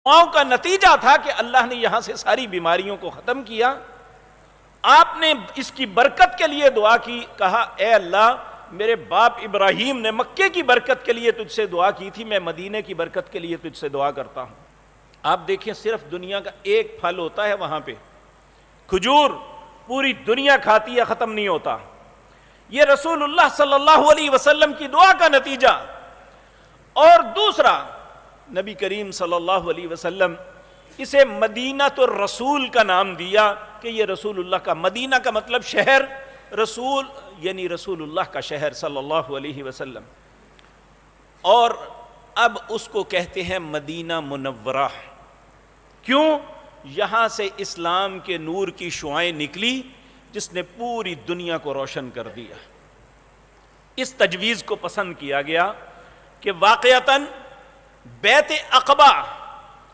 دعاؤں کا نتیجہ تھا کہ اللہ نے یہاں سے ساری بیماریوں کو ختم کیا. آپ نے اس کی برکت کے لیے دعا کی, کہا اے اللہ میرے باپ ابراہیم نے مکے کی برکت کے لیے تجھ سے دعا کی تھی, میں مدینے کی برکت کے لیے تجھ سے دعا کرتا ہوں. آپ دیکھیں صرف دنیا کا ایک پھل ہوتا ہے وہاں پہ, کھجور, پوری دنیا کھاتی ہے, ختم نہیں ہوتا. یہ رسول اللہ صلی اللہ علیہ وسلم کی دعا کا نتیجہ. اور دوسرا, نبی کریم صلی اللہ علیہ وسلم اسے مدینہ الرسول کا نام دیا کہ یہ رسول اللہ کا, مدینہ کا مطلب شہر, رسول یعنی رسول اللہ کا شہر صلی اللہ علیہ وسلم. اور اب اس کو کہتے ہیں مدینہ منورہ. کیوں؟ یہاں سے اسلام کے نور کی شعائیں نکلی جس نے پوری دنیا کو روشن کر دیا. اس تجویز کو پسند کیا گیا کہ واقعتاً بیت عقبہ